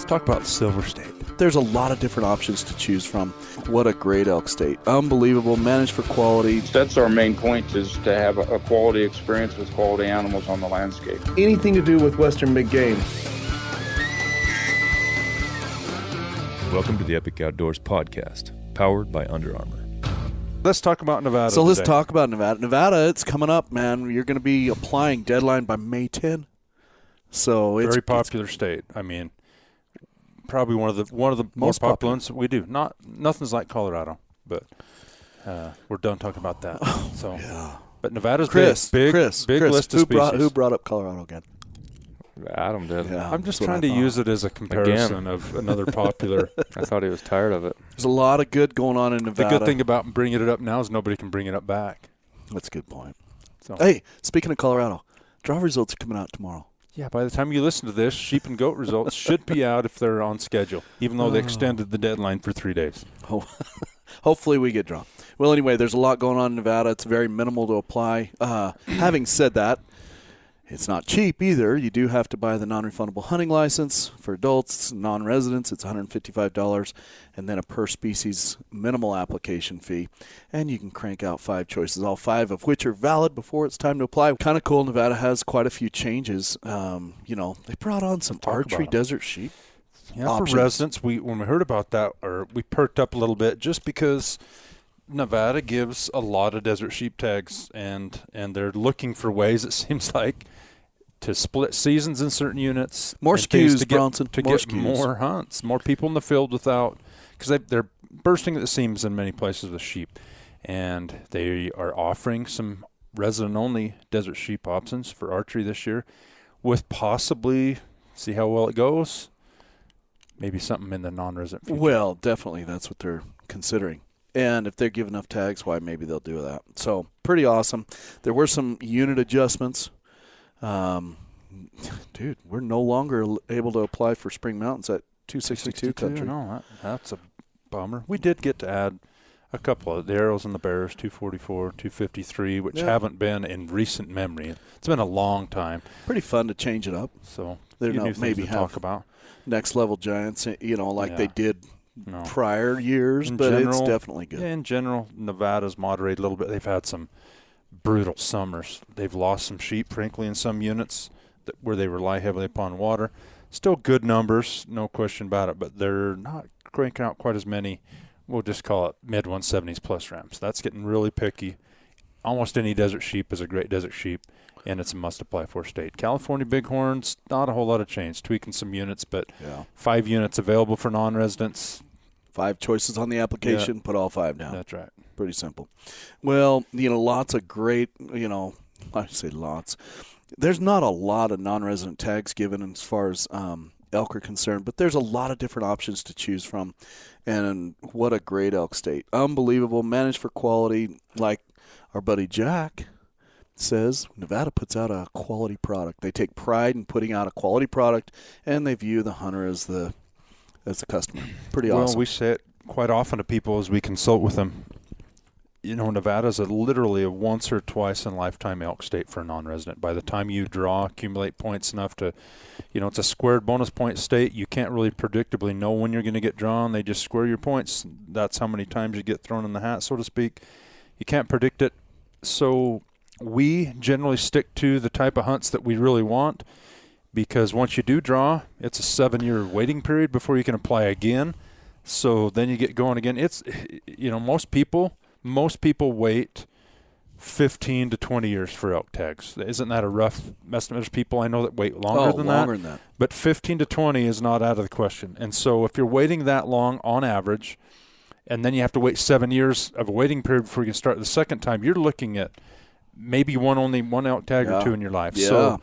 Let's talk about Silver State. There's a lot of different options to choose from. What a great elk state. Unbelievable, managed for quality. That's our main point, is to have a quality experience with quality animals on the landscape. Anything to do with Western big game. Welcome to the Epic Outdoors podcast, powered by Under Armour. Let's talk about Nevada. So let's today. talk about Nevada. Nevada, it's coming up, man. You're going to be applying deadline by May 10. So it's very popular state. I mean, probably one of the more popular ones we do. Nothing's like Colorado, but we're done talking about that. So, yeah. But Nevada's Chris, big list of species. Who brought up Colorado again? Adam did. Yeah, I'm just trying to use it as a comparison of another popular. I thought he was tired of it. There's a lot of good going on in Nevada. The good thing about bringing it up now is nobody can bring it up back. That's a good point. So. Hey, speaking of Colorado, draw results are coming out tomorrow. Yeah, by the time you listen to this, sheep and goat results should be out if they're on schedule, even though they extended the deadline for 3 days. Oh, hopefully we get drawn. Well, anyway, there's a lot going on in Nevada. It's very minimal to apply. Having said that, it's not cheap either. You do have to buy the non-refundable hunting license. For adults, non-residents, it's $155, and then a per-species minimal application fee. And you can crank out 5 choices, all 5 of which are valid before it's time to apply. Kind of cool. Nevada has quite a few changes. They brought on some archery desert sheep. Yeah, options. For residents, when we heard about that, we perked up a little bit just because Nevada gives a lot of desert sheep tags, and they're looking for ways, it seems like, to split seasons in certain units. More skews, to Bronson. To more get skews. more hunts, more people in the field without – because they're bursting at the seams in many places with sheep. And they are offering some resident-only desert sheep options for archery this year with possibly – see how well it goes – maybe something in the non-resident future. Well, definitely that's what they're considering. And if they give enough tags, why, maybe they'll do that. So, pretty awesome. There were some unit adjustments. Dude, we're no longer able to apply for Spring Mountains at 262 country. No, that's a bummer. We did get to add a couple of the arrows and the bears, 244, 253, which haven't been in recent memory. It's been a long time. Pretty fun to change it up. So, maybe have talk about next level giants, they did No. prior years, In but general, it's definitely good. Yeah, in general, Nevada's moderated a little bit. They've had some brutal summers. They've lost some sheep, frankly, in some units where they rely heavily upon water. Still good numbers, no question about it, but they're not cranking out quite as many. We'll just call it mid-170s plus rams. That's getting really picky. Almost any desert sheep is a great desert sheep, and it's a must-apply for state. California bighorns, not a whole lot of change, tweaking some units, but 5 units available for non-residents. 5 choices on the application, put all 5 down. That's right. Pretty simple. Well, lots of great, I say lots. There's not a lot of non-resident tags given as far as elk are concerned, but there's a lot of different options to choose from. And what a great elk state. Unbelievable, managed for quality. Like our buddy Jack says, Nevada puts out a quality product. They take pride in putting out a quality product, and they view the hunter as the customer. Pretty awesome. Well, we say it quite often to people as we consult with them. Nevada's literally a once or twice in lifetime elk state for a non-resident. By the time you accumulate points enough to, it's a squared bonus point state. You can't really predictably know when you're going to get drawn. They just square your points. That's how many times you get thrown in the hat, so to speak. You can't predict it. So we generally stick to the type of hunts that we really want, because once you do draw, it's a 7-year waiting period before you can apply again. So then you get going again. It's, most people wait 15 to 20 years for elk tags. Isn't that a rough estimate? There's people I know that wait longer than that. But 15 to 20 is not out of the question. And so if you're waiting that long on average, and then you have to wait 7 years of a waiting period before you can start the second time, you're looking at maybe only one elk tag or 2 in your life. Yeah. So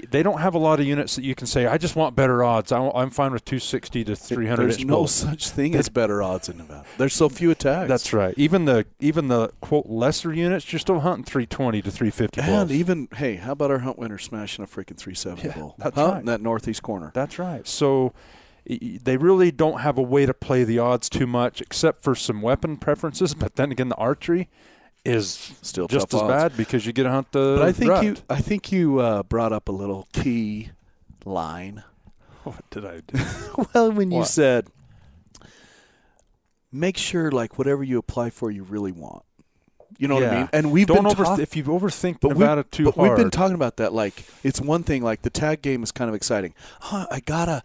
they don't have a lot of units that you can say, I just want better odds. I'm fine with 260 to 300. There's no such thing as better odds in Nevada. There's so few tags. That's right. Even the quote lesser units, you're still hunting 320 to 350 bulls. And even, hey, how about our hunt winner smashing a freaking 370 bull? That's right. In that northeast corner. That's right. So they really don't have a way to play the odds too much, except for some weapon preferences. But then again, the archery is still just as bad because you get to hunt the But I think rut. I think you brought up a little key line What did I do? Well, when you What? said, make sure like whatever you apply for, you really want. You know what I Yeah. mean? And we've Don't been if you overthink but Nevada too but hard. we've been talking about that. Like, it's one thing. Like, the tag game is kind of exciting. I got a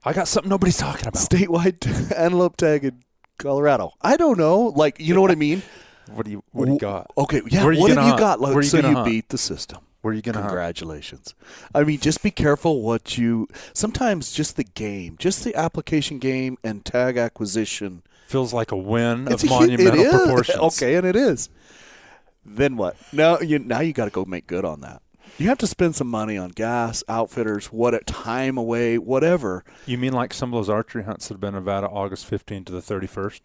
I got something nobody's talking about. statewide antelope tag in Colorado. I don't know. Like, you know what I mean? What do you got? Okay, yeah. Where are you What have gonna you hunt? got? Like, Where are you so gonna you hunt? beat the system. Where are you gonna hunt? Congratulations. I mean, just be careful what you. Sometimes just the game, just the application game and tag acquisition. Feels like a win It's of a huge- monumental it is. proportions. Okay, and it is. Then what? Now you got to go make good on that. You have to spend some money on gas, outfitters, time away, whatever. You mean like some of those archery hunts that have been in Nevada August 15th to the 31st?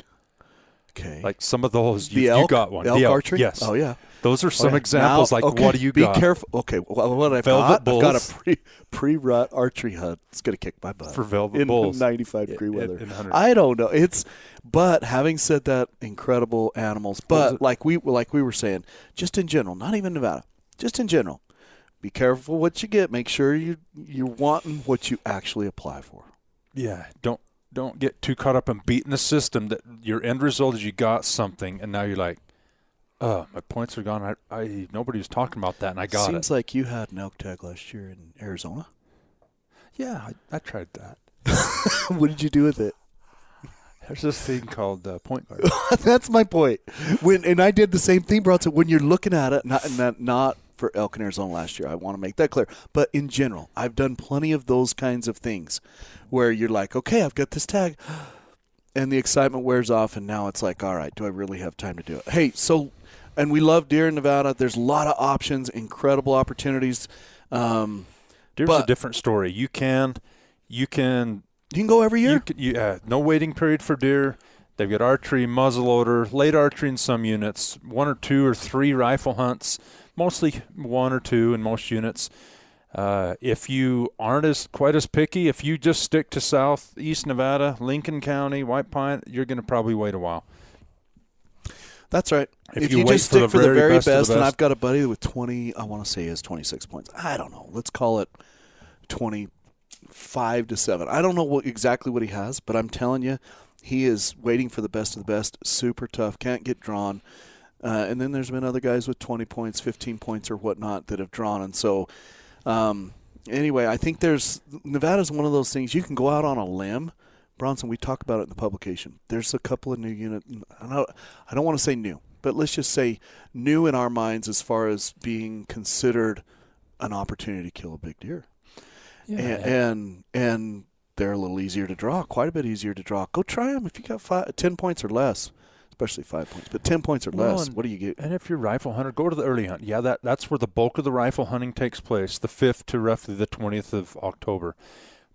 Okay. Like some of those, the you elk, got one. Elk The archery? Yes. Oh, yeah. Those are some Okay. examples. Now, Like, okay, what do you be got? Be careful. Okay, what I've Velvet got, I've got bulls. a pre-rut archery hunt. It's going to kick my butt. For velvet in bulls. 95-degree weather. In 100. I don't know. But having said that, incredible animals. What was But it? like we were saying, just in general, not even Nevada, just in general, be careful what you get. Make sure you're wanting what you actually apply for. Yeah. Don't get too caught up in beating the system that your end result is you got something and now you're like, oh, my points are gone. Nobody was talking about that and I got Seems like you had an elk tag last year in Arizona. Yeah, I tried that. What did you do with it? There's this thing called point guard. That's my point. And I did the same thing, bro. So when you're looking at it, not for elk in Arizona last year, I want to make that clear. But in general, I've done plenty of those kinds of things where you're like, okay, I've got this tag, and the excitement wears off, and now it's like, all right, do I really have time to do it? Hey, and we love deer in Nevada. There's a lot of options, incredible opportunities. Deer's a different story. You can go every year. No waiting period for deer. They've got archery, muzzleloader, late archery in some units, 1 or 2 or 3 rifle hunts, mostly 1 or 2 in most units. If you aren't quite as picky, if you just stick to southeast Nevada, Lincoln County, White Pine, you're going to probably wait a while. That's right. If If you you wait just for stick the for the very very best of the best, and best. I've got a buddy with 20, I want to say he has 26 points. I don't know. Let's call it 25 to 7. I don't know exactly what he has, but I'm telling you, he is waiting for the best of the best. Super tough. Can't get drawn. And then there's been other guys with 20 points, 15 points or whatnot that have drawn. And so anyway, I think Nevada's one of those things. You can go out on a limb. Bronson, we talk about it in the publication. There's a couple of new units. I don't want to say new, but let's just say new in our minds as far as being considered an opportunity to kill a big deer. Yeah. And they're a little easier to draw, quite a bit easier to draw. Go try them if you got 10 points or less, especially 5 points. But 10 points or less, what do you get? And if you're a rifle hunter, go to the early hunt. Yeah, that's where the bulk of the rifle hunting takes place, the 5th to roughly the 20th of October.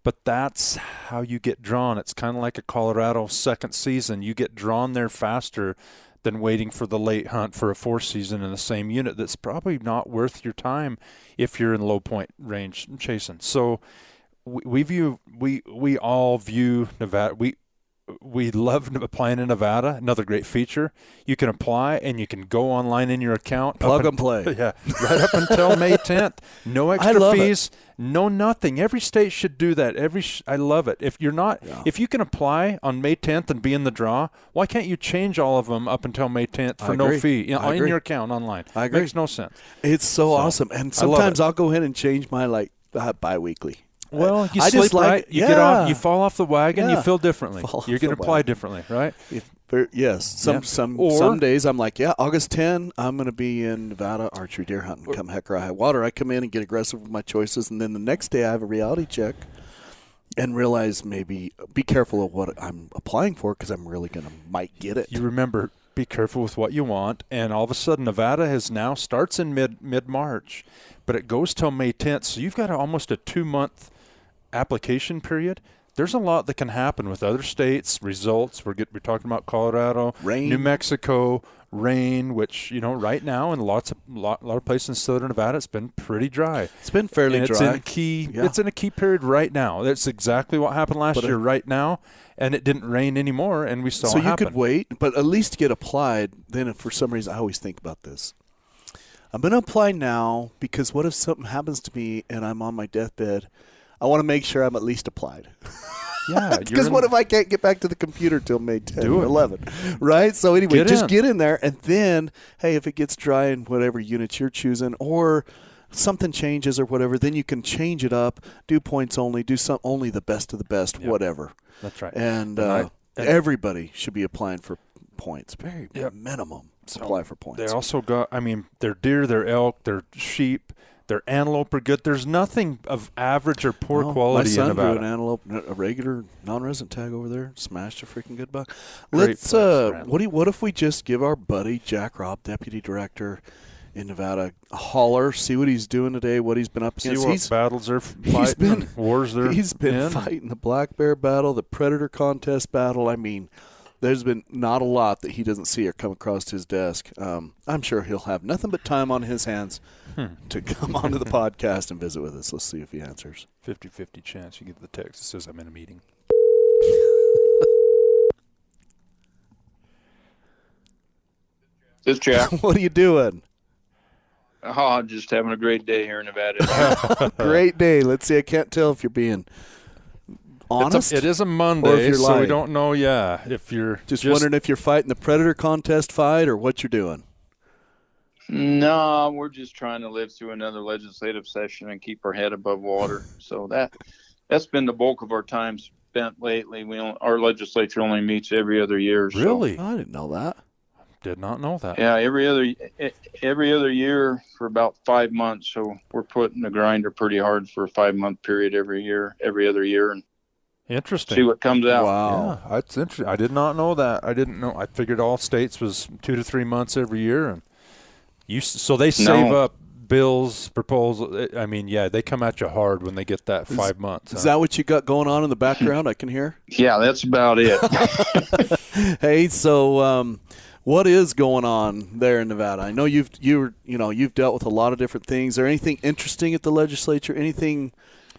But that's how you get drawn. It's kind of like a Colorado second season. You get drawn there faster than waiting for the late hunt for a 4th season in the same unit. That's probably not worth your time if you're in low point range chasing. So we all view Nevada. We love applying in Nevada. Another great feature. You can apply and you can go online in your account. Plug and play. Yeah, right up until May 10th. No extra love fees. No nothing. Every state should do that. I love it. If you're not, if you can apply on May 10th and be in the draw, why can't you change all of them up until May 10th for no fee I in agree. your account online? I agree. Makes no sense. It's so awesome. And sometimes I'll go in and change my bi-weekly. Well, you I sleep just like- right. You yeah. get off. You fall off the wagon. Yeah. You feel differently. Fall off You're going the to apply wagon. differently, right? Yes. Some days I'm like, August 10, I'm going to be in Nevada archery deer hunting. Come heck or high water. I come in and get aggressive with my choices, and then the next day I have a reality check and realize maybe be careful of what I'm applying for because I'm really might get it. You remember, be careful with what you want, and all of a sudden Nevada starts in mid-March, but it goes till May 10th, so you've got almost a 2-month application period. There's a lot that can happen with other states, results. We're talking about Colorado, Rain. New Mexico, rain, which, right now in a lot of places in southern Nevada, it's been pretty dry. It's been fairly and dry. It's in a key period right now. That's exactly what happened last year right now, and it didn't rain anymore, and we saw it happen. You could wait, but at least get applied. Then if for some reason, I always think about this. I'm going to apply now because what if something happens to me and I'm on my deathbed? I want to make sure I'm at least applied. Yeah, Because what if I can't get back to the computer till May 10 Do or it. 11, right? So anyway, Get just in. get in there, and then, hey, if it gets dry in whatever unit you're choosing, or something changes or whatever, then you can change it up, do points only, do some only the best of the best, Yep. whatever. That's right. And everybody should be applying for points. Very minimum apply for points. They also got, their deer, their elk, their sheep, their antelope are good. There's nothing of average or poor quality my son in Nevada. drew an antelope, a regular non-resident tag over there, smashed a freaking good buck. Great Let's. place for antelope. What if we just give our buddy Jack Robb, deputy director in Nevada, a holler, see what he's doing today, what he's been up See against. what battles they're fighting, and wars they're He's been in. fighting the black bear battle, the predator contest battle. I mean, there's been not a lot that he doesn't see or come across his desk. I'm sure he'll have nothing but time on his hands to come onto the podcast and visit with us. Let's see if he answers. 50-50 chance you get the text that says I'm in a meeting. This Jack. What are you doing? Oh, just having a great day here in Nevada. Great day. Let's see. I can't tell if you're being honest. It is a Or Monday, if you're so we lying. don't know, if you're just wondering if you're fighting the predator contest fight or what you're doing. No, we're just trying to live through another legislative session and keep our head above water. So that's been the bulk of our time spent lately. Our legislature only meets every other year. So. Really? I didn't know that. Did not know that. Yeah, every other year for about 5 months. So we're putting the grinder pretty hard for a 5-month period every other year, and Interesting. see what comes out. Wow. Yeah, that's interesting. I did not know that. I didn't know. I figured all states was 2 to 3 months every year, and so they save up bills, proposals. They come at you hard when they get that 5 months. Is that what you got going on in the background? I can hear. Yeah, that's about it. Hey, so what is going on there in Nevada? I know you've dealt with a lot of different things. Is there anything interesting at the legislature? Anything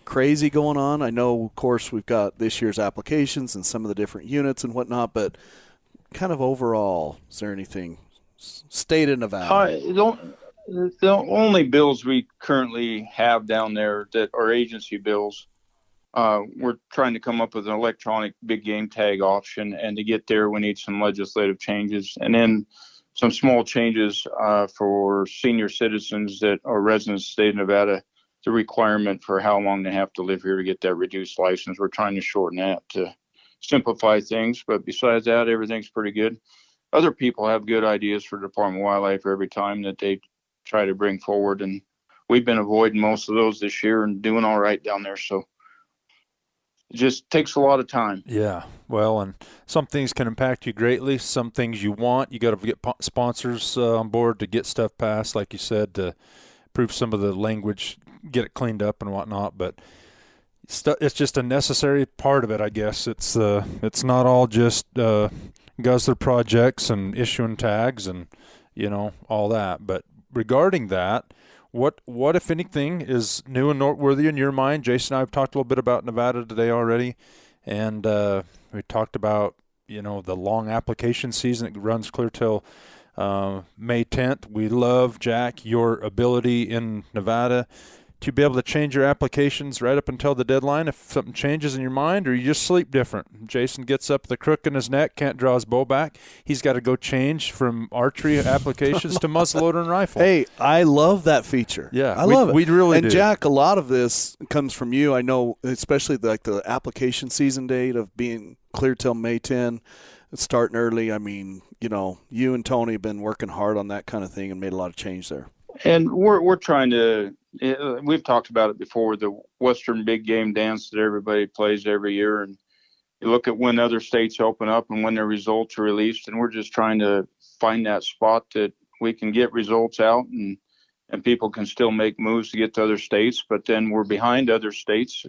crazy going on? I know, of course, we've got this year's applications and some of the different units and whatnot, but kind of overall, is there anything state of Nevada? The only bills we currently have down there that are agency bills, we're trying to come up with an electronic big game tag option, and to get there we need some legislative changes, and then some small changes for senior citizens that are residents of the state of Nevada, the requirement for how long they have to live here to get that reduced license. We're trying to shorten that to simplify things, but besides that, everything's pretty good. Other people have good ideas for the Department of Wildlife every time that they try to bring forward, and we've been avoiding most of those this year and doing all right down there. So it just takes a lot of time. Yeah. Well, and some things can impact you greatly. Some things you want. You got to get sponsors on board to get stuff passed, like you said, to improve some of the language, get it cleaned up and whatnot. But it's just a necessary part of it, I guess. It's not all just guzzler projects and issuing tags and all that. But regarding that, what if anything is new and noteworthy in your mind? Jason and I have talked a little bit about Nevada today already, and we talked about the long application season. It runs clear till May 10th. We love, Jack, your ability in Nevada to be able to change your applications right up until the deadline if something changes in your mind, or you just sleep different. Jason gets up with a crook in his neck, can't draw his bow back. He's got to go change from archery applications to muzzleloader and rifle. Hey, I love that feature. Yeah, I love it. We really and do. Jack, a lot of this comes from you. I know, especially like the application season date of being clear till May 10. It's starting early. I mean, you and Tony have been working hard on that kind of thing and made a lot of change there. And we're trying to, we've talked about it before, the Western big game dance that everybody plays every year. And you look at when other states open up and when their results are released, and we're just trying to find that spot that we can get results out and people can still make moves to get to other states, but then we're behind other states,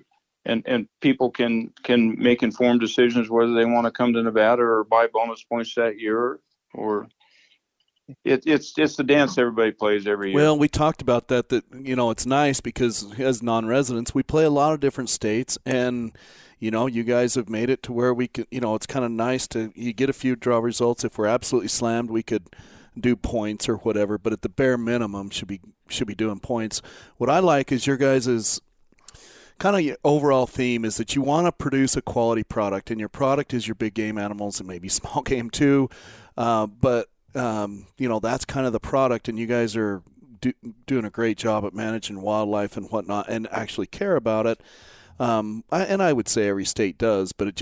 and people can make informed decisions whether they want to come to Nevada or buy bonus points that year, or it's the dance everybody plays every year. Well, we talked about that it's nice because as non-residents, we play a lot of different states, and you guys have made it to where we can, it's kind of nice you get a few draw results. If we're absolutely slammed, we could do points or whatever, but at the bare minimum should be doing points. What I like is your guys' kind of your overall theme is that you want to produce a quality product, and your product is your big game animals and maybe small game too. But that's kind of the product, and you guys are doing a great job at managing wildlife and whatnot, and actually care about it. I would say every state does, but it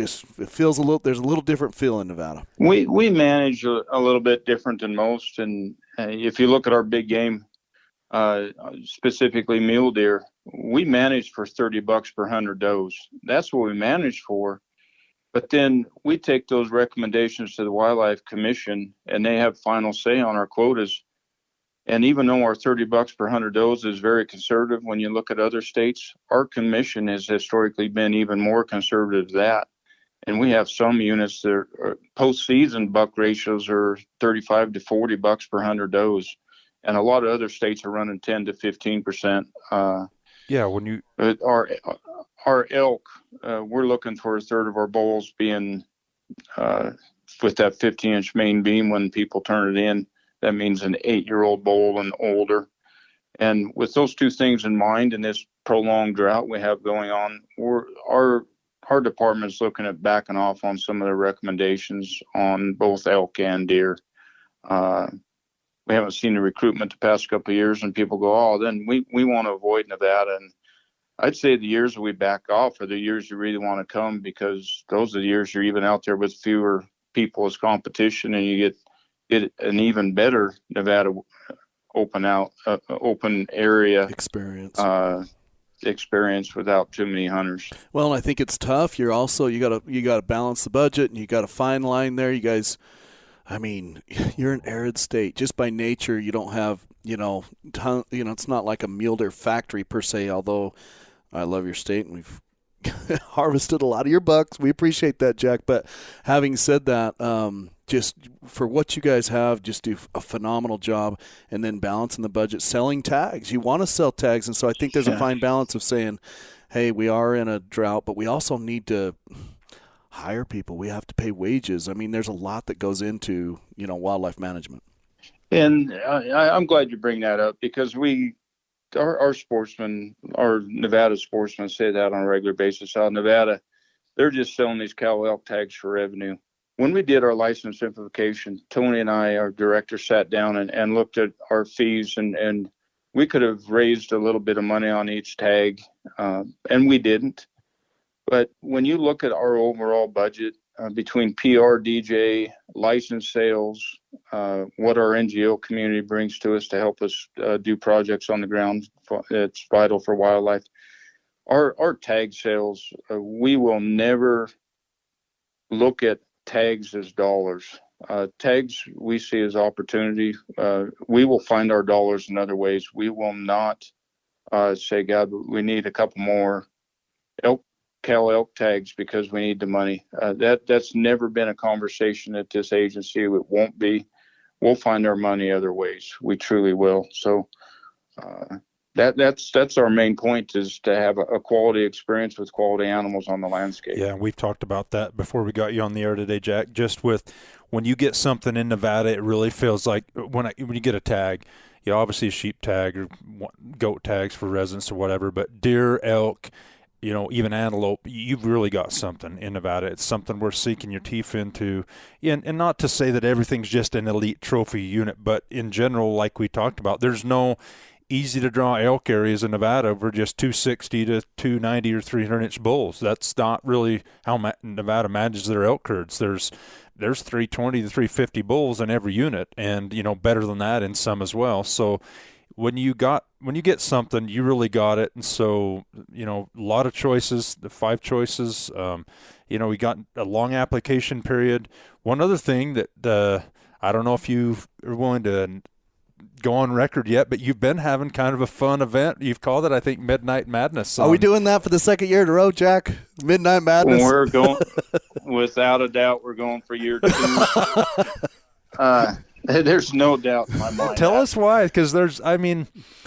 feels there's a little different feel in Nevada. We manage a little bit different than most, and if you look at our big game, specifically mule deer, we manage for $30 per 100 does. That's what we manage for. But then we take those recommendations to the Wildlife Commission, and they have final say on our quotas. And even though our $30 per 100 does is very conservative, when you look at other states, our commission has historically been even more conservative than that. And we have some units that are postseason buck ratios are 35 to $40 per 100 does. And a lot of other states are running 10 to 15%. When you our elk, we're looking for a third of our bulls being with that 15-inch main beam when people turn it in. That means an 8-year-old bull and older. And with those two things in mind, in this prolonged drought we have going on, our department's looking at backing off on some of the recommendations on both elk and deer. We haven't seen the recruitment the past couple of years, and people go, then we want to avoid Nevada. And I'd say the years that we back off are the years you really want to come, because those are the years you're even out there with fewer people as competition, and you get an even better Nevada open area experience without too many hunters. Well, I think it's tough. You're also you gotta balance the budget, and you got a fine line there. You guys, I mean, you're an arid state. Just by nature, you don't have it's not like a mule deer factory per se. Although I love your state, and we've harvested a lot of your bucks. We appreciate that, Jack. But having said that, just for what you guys have, just do a phenomenal job, and then balancing the budget, selling tags. You want to sell tags, and so I think there's a fine balance of saying, hey, we are in a drought, but we also need to hire people. We have to pay wages. I mean, there's a lot that goes into, wildlife management. And I'm glad you bring that up, because our sportsmen, our Nevada sportsmen say that on a regular basis. Out in Nevada, they're just selling these cow elk tags for revenue. When we did our license simplification, Tony and I, our director, sat down and looked at our fees, and we could have raised a little bit of money on each tag, and we didn't. But when you look at our overall budget between PR, DJ, license sales, what our NGO community brings to us to help us do projects on the ground, it's vital for wildlife. Our tag sales, we will never look at tags as dollars. Tags we see as opportunity. We will find our dollars in other ways. We will not say, God, we need a couple more cow elk tags because we need the money. That's never been a conversation at this agency. It won't be. We'll find our money other ways. We truly will. So that's our main point, is to have a quality experience with quality animals on the landscape. Yeah, we've talked about that before we got you on the air today, Jack. Just with when you get something in Nevada, it really feels like when you get a tag, obviously a sheep tag or goat tags for residents or whatever, but deer, elk, even antelope, you've really got something in Nevada. It's something we're sinking your teeth into. And not to say that everything's just an elite trophy unit, but in general, like we talked about, there's no easy to draw elk areas in Nevada over just 260 to 290 or 300-inch bulls. That's not really how Nevada manages their elk herds. There's 320 to 350 bulls in every unit, and better than that in some as well. So when you get something, you really got it. And so a lot of choices, the 5 choices. We got a long application period. One other thing that I don't know if you are willing to go on record yet, but you've been having kind of a fun event. You've called it, I think, Midnight Madness. Are we doing that for the second year in a row, Jack? Midnight Madness? We're going, without a doubt, we're going for year 2. There's no doubt in my mind. Tell us why, because it's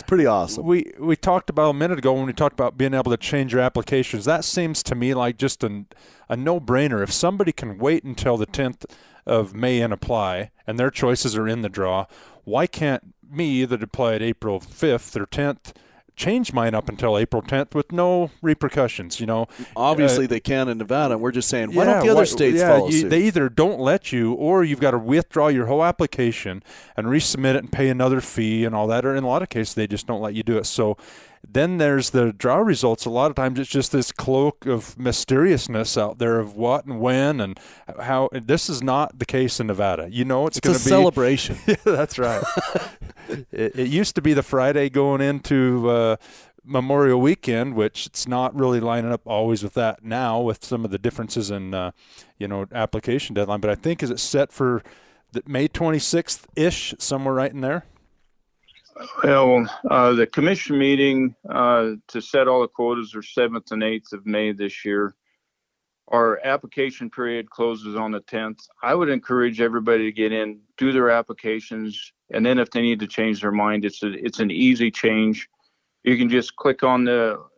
pretty awesome. We talked about a minute ago when we talked about being able to change your applications. That seems to me like just a no-brainer. If somebody can wait until the 10th of May and apply, and their choices are in the draw, why can't me either apply at April 5th or 10th, change mine up until April 10th with no repercussions, you know. Obviously, they can in Nevada. We're just saying, why don't the other states follow suit? They either don't let you, or you've got to withdraw your whole application and resubmit it and pay another fee and all that. Or in a lot of cases, they just don't let you do it. So then there's the draw results. A lot of times it's just this cloak of mysteriousness out there of what and when and how. This is not the case in Nevada. You know, it's going to be a celebration. Yeah, that's right. It used to be the Friday going into Memorial Weekend, which it's not really lining up always with that now, with some of the differences in application deadline. But I think, is it set for the May 26th ish, somewhere right in there? Well, the commission meeting to set all the quotas are 7th and 8th of May this year. Our application period closes on the 10th. I would encourage everybody to get in, do their applications, and then if they need to change their mind, it's an easy change. You can just click on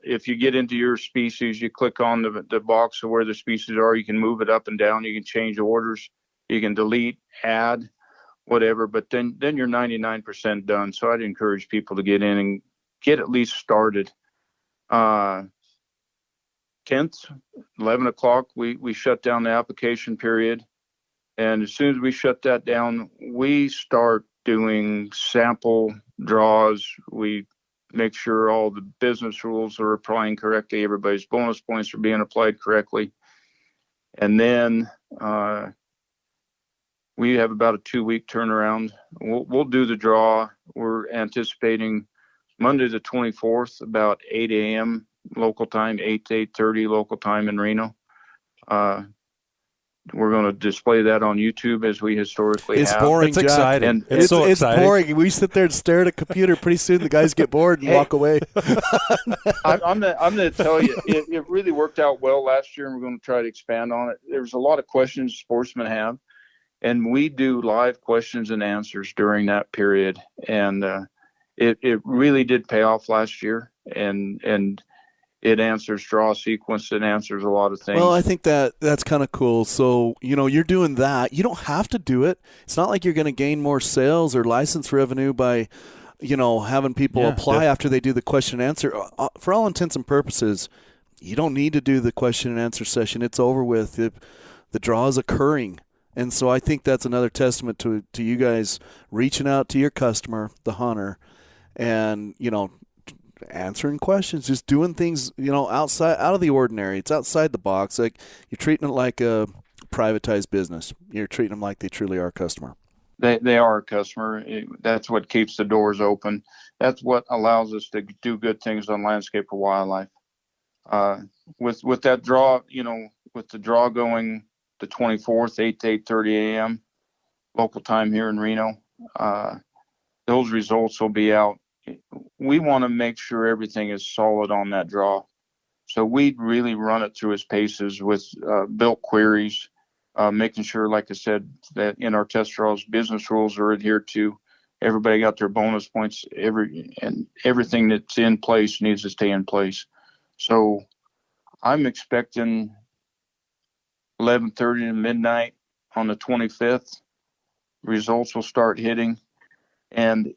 if you get into your species, you click on the box of where the species are. You can move it up and down. You can change orders. You can delete, add, whatever, but then you're 99% done. So I'd encourage people to get in and get at least started. 10th, 11 o'clock, we shut down the application period. And as soon as we shut that down, we start doing sample draws. We make sure all the business rules are applying correctly. Everybody's bonus points are being applied correctly. And then we have about a 2-week turnaround. We'll do the draw. We're anticipating Monday the 24th, about 8 a.m. local time, 8 to 8:30 local time in Reno. We're going to display that on YouTube as we historically have. It's boring, It's Jack. exciting. And it's so exciting. boring. We sit there and stare at a computer. Pretty soon the guys get bored and walk away. I'm going to tell you, it really worked out well last year, and we're going to try to expand on it. There's a lot of questions sportsmen have, and we do live questions and answers during that period. And it really did pay off last year, and it answers draw sequence. It answers a lot of things. Well, I think that's kind of cool. So, you're doing that. You don't have to do it. It's not like you're going to gain more sales or license revenue by, having people apply after they do the question and answer. For all intents and purposes, you don't need to do the question and answer session. It's over with. The draw is occurring. And so I think that's another testament to you guys reaching out to your customer, the hunter, and, answering questions, just doing things, out of the ordinary. It's outside the box. Like, you're treating it like a privatized business. You're treating them like they truly are a customer. They are a customer. That's what keeps the doors open. That's what allows us to do good things on landscape or wildlife. With that draw, with the draw going the 24th, 8 to 8:30 a.m. local time here in Reno, those results will be out. We want to make sure everything is solid on that draw. So we really run it through its paces with built queries, making sure, like I said, that in our test draws, business rules are adhered to. Everybody got their bonus points. Everything that's in place needs to stay in place. So I'm expecting 11:30 to midnight on the 25th. Results will start hitting. And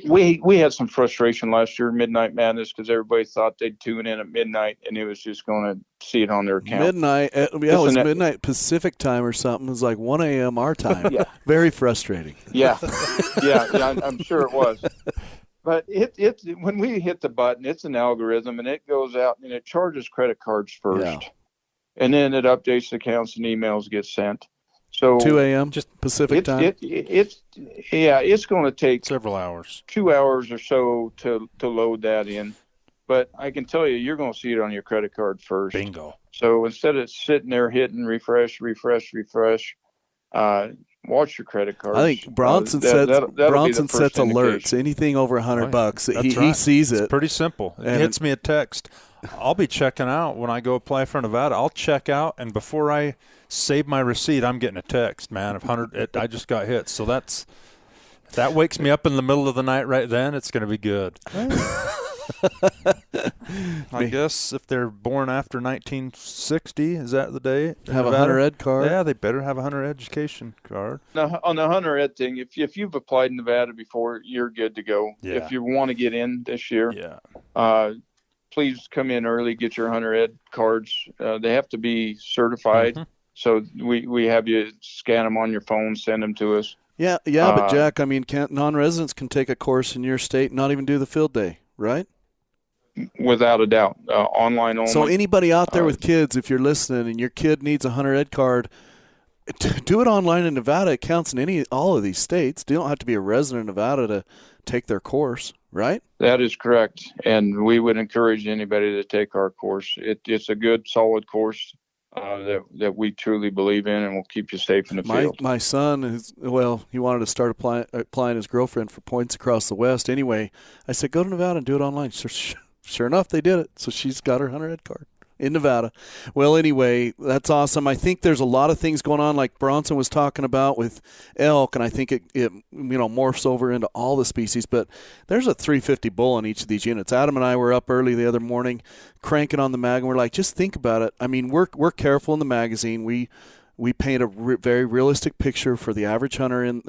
we had some frustration last year, Midnight Madness, because everybody thought they'd tune in at midnight and it was just going to see it on their account. Midnight, it was midnight Pacific time or something. It was like 1 a.m. our time. Yeah. Very frustrating. Yeah, I'm sure it was. But when we hit the button, it's an algorithm, and it goes out and it charges credit cards first. Yeah. And then it updates the accounts and emails get sent. So 2 a.m. just Pacific time. It's going to take several hours, 2 hours or so to load that in. But I can tell you, you're going to see it on your credit card first. Bingo. So instead of sitting there hitting refresh, watch your credit cards. I think Bronson sets alerts. Anything over $100, he sees it. It's pretty simple. It hits me a text. I'll be checking out when I go apply for Nevada. I'll check out, and before I save my receipt, I'm getting a text, man, of 100. I just got hit. So that wakes me up in the middle of the night right then. It's going to be good. I guess if they're born after 1960, is that the day? in Have a Nevada? hunter ed card. Yeah, they better have a hunter education card. Now, on the hunter ed thing, if you've applied in Nevada before, you're good to go. Yeah. If you want to get in this year, Yeah. please come in early, get your hunter ed cards. They have to be certified. Mhm. So we have you scan them on your phone, send them to us. Yeah, but Jack, I mean, non-residents can take a course in your state and not even do the field day, right? Without a doubt, online only. So anybody out there with kids, if you're listening and your kid needs a hunter ed card, do it online in Nevada. It counts in all of these states. You don't have to be a resident of Nevada to take their course, right? That is correct, and we would encourage anybody to take our course. It's a good, solid course that we truly believe in, and will keep you safe in the field. My son he wanted to start applying his girlfriend for points across the West. Anyway, I said, go to Nevada and do it online. Sure enough, they did it. So she's got her hunter ed card in Nevada. Well, anyway, that's awesome. I think there's a lot of things going on, like Bronson was talking about with elk, and I think it morphs over into all the species. But there's a 350 bull in each of these units. Adam and I were up early the other morning, cranking on the mag, and we're like, just think about it. I mean, we're careful in the magazine. We paint a very realistic picture for the average hunter in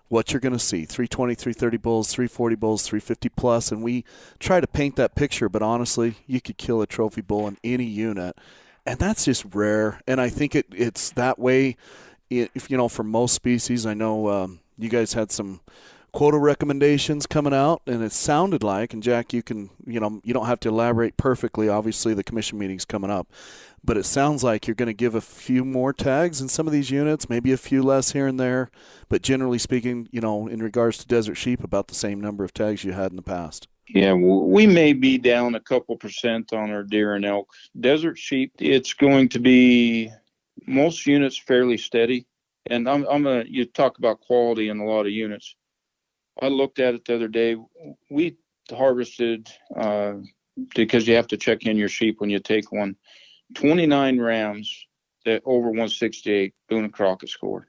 what you're going to see, 320, 330 bulls, 340 bulls, 350 plus, and we try to paint that picture, but honestly, you could kill a trophy bull in any unit, and that's just rare, and I think it's that way for most species. I know you guys had some quota recommendations coming out, and it sounded like, and Jack, you don't have to elaborate perfectly, obviously the commission meeting's coming up, but it sounds like you're going to give a few more tags in some of these units, maybe a few less here and there, but generally speaking, in regards to desert sheep, about the same number of tags you had in the past. Yeah, we may be down a couple % on our deer and elk. Desert sheep, it's going to be most units fairly steady, and you talk about quality in a lot of units. I looked at it the other day. We harvested, because you have to check in your sheep when you take one, 29 rams that over 168 Boone and Crockett scored.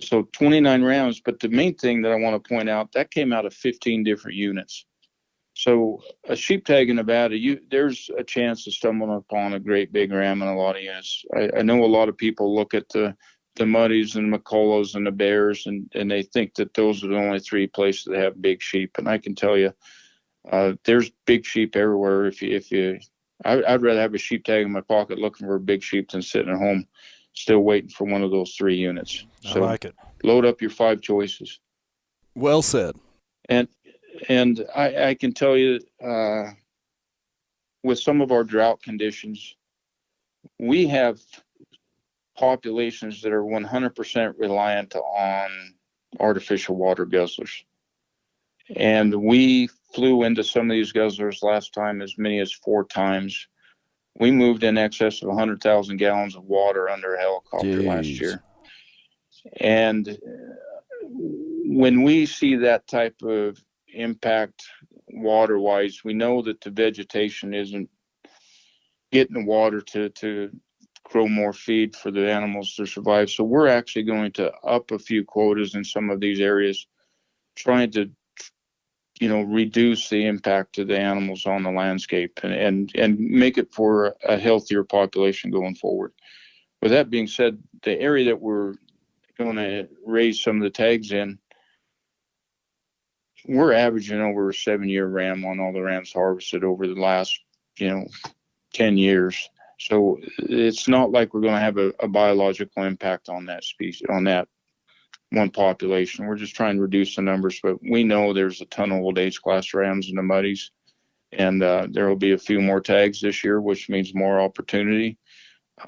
So 29 rams, but the main thing that I want to point out, that came out of 15 different units. So a sheep tag in Nevada, there's a chance to stumble upon a great big ram in a lot of units. I know a lot of people look at the Muddies and McCulloughs and the Bears, and they think that those are the only three places that have big sheep. And I can tell you, there's big sheep everywhere. I'd rather have a sheep tag in my pocket looking for a big sheep than sitting at home still waiting for one of those 3 units. So I like it. Load up your 5 choices. Well said. And I can tell you, with some of our drought conditions, we have populations that are 100% reliant on artificial water guzzlers. And we flew into some of these guzzlers last time as many as 4 times. We moved in excess of 100,000 gallons of water under a helicopter last year. And when we see that type of impact water-wise, we know that the vegetation isn't getting the water to grow more feed for the animals to survive. So we're actually going to up a few quotas in some of these areas, trying to reduce the impact to the animals on the landscape and make it for a healthier population going forward. With that being said, the area that we're going to raise some of the tags in, we're averaging over a 7-year ram on all the rams harvested over the last 10 years. So it's not like we're going to have a biological impact on that species, on that one population. We're just trying to reduce the numbers, but we know there's a ton of old age class rams in the Muddies, and there will be a few more tags this year, which means more opportunity.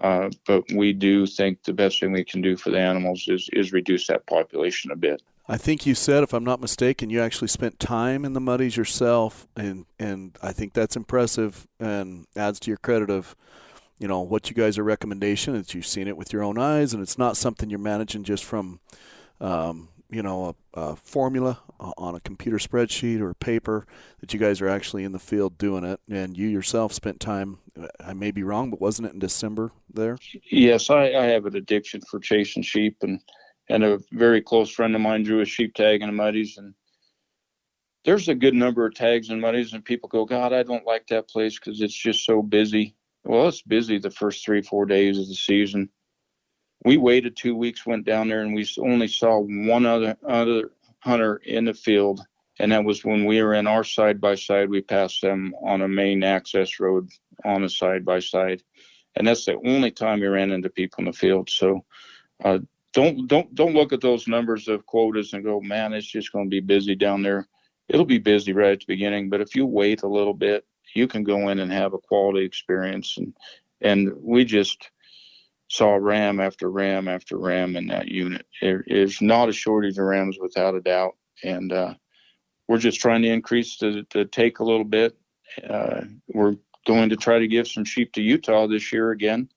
But we do think the best thing we can do for the animals is reduce that population a bit. I think you said, if I'm not mistaken, you actually spent time in the Muddies yourself, and I think that's impressive and adds to your credit of what you guys are recommendation, that you've seen it with your own eyes, and it's not something you're managing just from a formula on a computer spreadsheet or paper, that you guys are actually in the field doing it. And you yourself spent time, I may be wrong, but wasn't it in December there? Yes, I have an addiction for chasing sheep, and a very close friend of mine drew a sheep tag in the Muddies, and there's a good number of tags and muddies, and people go, God, I don't like that place because it's just so busy. Well, it's busy the first 3-4 days of the season. We waited 2 weeks, went down there, and we only saw one other hunter in the field, and that was when we were in our side-by-side. We passed them on a main access road on a side-by-side, and that's the only time we ran into people in the field. So don't look at those numbers of quotas and go, man, it's just going to be busy down there. It'll be busy right at the beginning, but if you wait a little bit, you can go in and have a quality experience. And we just saw ram after ram after ram in that unit. There is not a shortage of rams without a doubt. And we're just trying to increase the take a little bit. We're going to try to give some sheep to Utah this year again.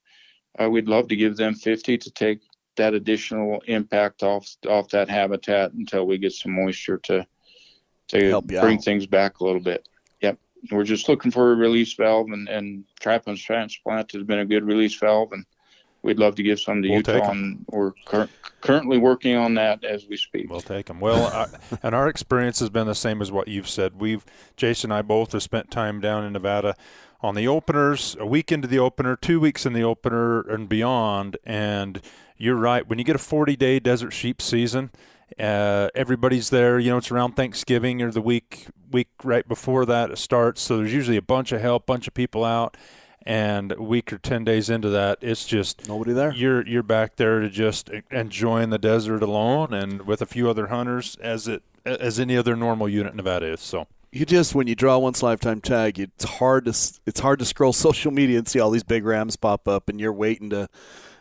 We'd love to give them 50 to take that additional impact off that habitat until we get some moisture to bring things back a little bit. Yep. We're just looking for a release valve, and trap and transplant has been a good release valve, and we'd love to give some to Utah, and we're currently working on that as we speak. We'll take them. Well, and our experience has been the same as what you've said. Jason and I both have spent time down in Nevada on the openers, a week into the opener, 2 weeks in the opener and beyond. And you're right. When you get a 40-day desert sheep season, everybody's there. It's around Thanksgiving or the week right before that it starts. So there's usually a bunch of help, bunch of people out. And a week or 10 days into that, it's just nobody there. You're back there to just enjoying the desert alone and with a few other hunters as any other normal unit in Nevada is. So when you draw once lifetime tag, it's hard to scroll social media and see all these big rams pop up, and you're waiting to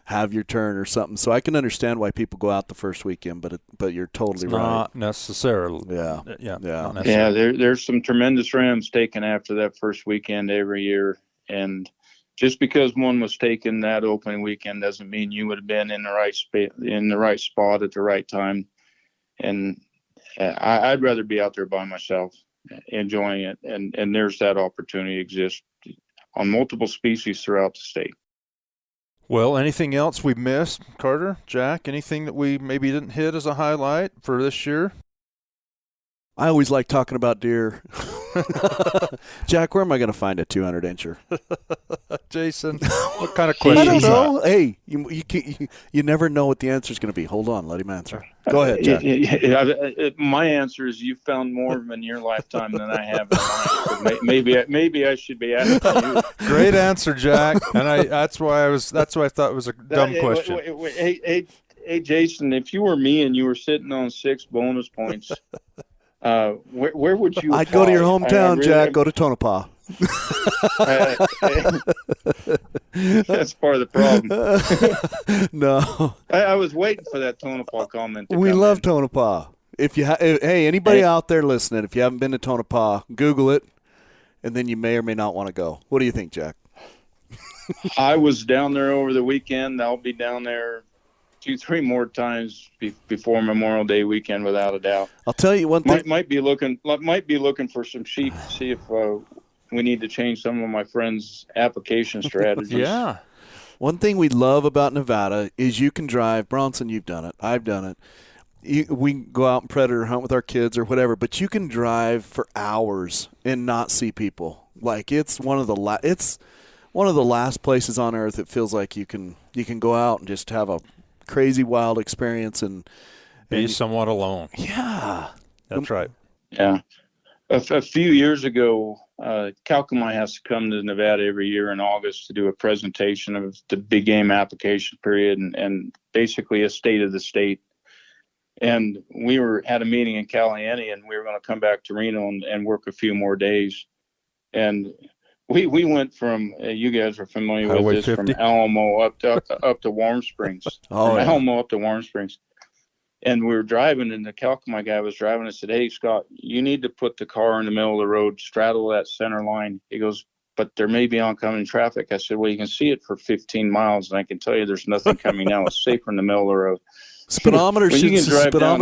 have your turn or something. So I can understand why people go out the first weekend, but you're totally right. Not necessarily. Yeah. Not necessarily. Yeah. There's some tremendous rams taken after that first weekend every year. And just because one was taken that opening weekend doesn't mean you would have been in the right spot at the right time. And I'd rather be out there by myself, enjoying it. And there's that opportunity exists on multiple species throughout the state. Well, anything else we missed, Carter, Jack? Anything that we maybe didn't hit as a highlight for this year? I always like talking about deer. Jack, where am I going to find a 200-incher? Jason, what kind of question I don't is know. that? Hey, you never know what the answer is going to be. Hold on, let him answer. Go ahead, Jack. My answer is you found more of them in your lifetime than I have in mine. So maybe I should be asking you. Great answer, Jack. And that's why I thought it was a dumb question. Hey, Jason, if you were me and you were sitting on 6 bonus points, where would you? I'd go to your hometown, Jack. Go to Tonopah. That's part of the problem. No, I was waiting for that Tonopah comment. We love Tonopah. Hey, anybody out there listening, if you haven't been to Tonopah, Google it, and then you may or may not want to go. What do you think, Jack? I was down there over the weekend. I'll be down there 2-3 more times before Memorial Day weekend, without a doubt. I'll tell you one thing. Might be looking for some sheep to see if we need to change some of my friends' application strategies. Yeah. One thing we love about Nevada is you can drive. Bronson, you've done it. I've done it. We can go out and predator hunt with our kids or whatever, but you can drive for hours and not see people. Like it's one of the last places on earth it feels like you can go out and just have a crazy wild experience and be somewhat alone. Yeah, that's right. Yeah, a few years ago, Calcomai has to come to Nevada every year in August to do a presentation of the big game application period and basically a state of the state. And we had a meeting in Caliente, and we were going to come back to Reno and work a few more days. And we went from you guys are familiar Highway with this 50? from Alamo up to Warm Springs. Alamo up to Warm Springs. And we were driving, and the Calcomai guy was driving. I said, "Hey, Scott, you need to put the car in the middle of the road, straddle that center line." He goes, "But there may be oncoming traffic." I said, "Well, you can see it for 15 miles, and I can tell you there's nothing coming now. It's safer in the middle of the road." Speedometer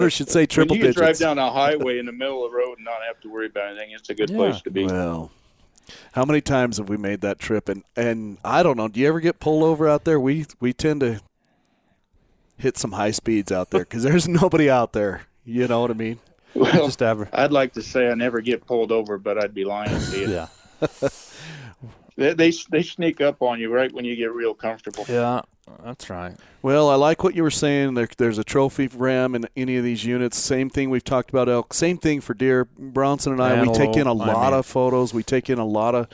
should say triple digits. You can drive down a highway in the middle of the road and not have to worry about anything. It's a good place to be. Well, how many times have we made that trip? And I don't know. Do you ever get pulled over out there? We tend to hit some high speeds out there because there's nobody out there. You know what I mean? Well, Just average. I'd like to say I never get pulled over, but I'd be lying to you. Yeah. They sneak up on you right when you get real comfortable. Yeah, that's right. Well, I like what you were saying. There's a trophy ram in any of these units. Same thing we've talked about elk. Same thing for deer. Bronson and we take in a lot of photos. We take in a lot of,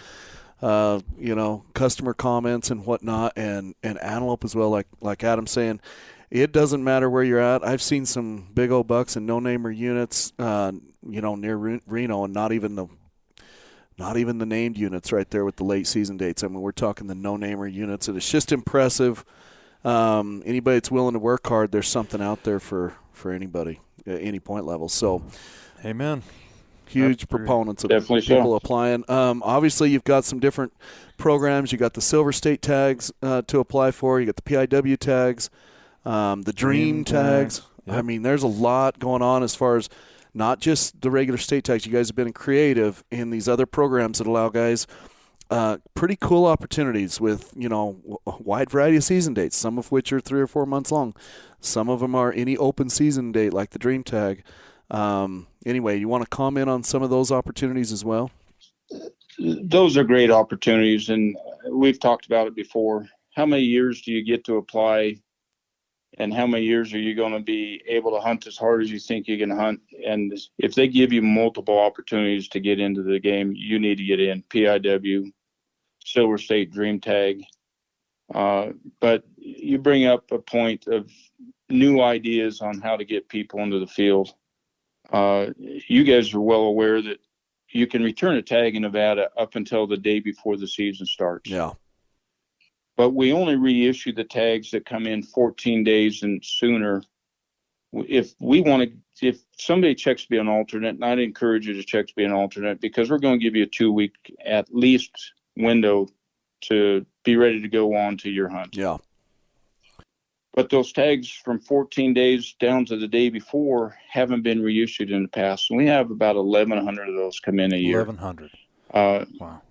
customer comments and whatnot, and antelope as well. Like Adam's saying, it doesn't matter where you're at. I've seen some big old bucks in no-namer units, near Reno, and not even the named units right there with the late season dates. I mean, we're talking the no-namer units, and it's just impressive. Anybody that's willing to work hard, there's something out there for anybody at any point level. So, amen. Huge proponents of Definitely people applying. Obviously, you've got some different programs. You got the Silver State tags to apply for. You got the PIW tags, the Dream tags. Yep. I mean, there's a lot going on as far as not just the regular state tags. You guys have been creative in these other programs that allow guys pretty cool opportunities with, a wide variety of season dates, some of which are 3 or 4 months long. Some of them are any open season date like the Dream tag. Anyway, you want to comment on some of those opportunities as well? Those are great opportunities, and we've talked about it before. How many years do you get to apply, and how many years are you going to be able to hunt as hard as you think you can hunt? And if they give you multiple opportunities to get into the game, you need to get in. PIW, Silver State, Dream Tag. But you bring up a point of new ideas on how to get people into the field. You guys are well aware that you can return a tag in Nevada up until the day before the season starts. Yeah. But we only reissue the tags that come in 14 days and sooner. If somebody checks to be an alternate, and I'd encourage you to check to be an alternate, because we're going to give you a 2-week at least window to be ready to go on to your hunt. Yeah. But those tags from 14 days down to the day before haven't been reissued in the past. And we have about 1,100 of those come in a year. 1,100. Wow.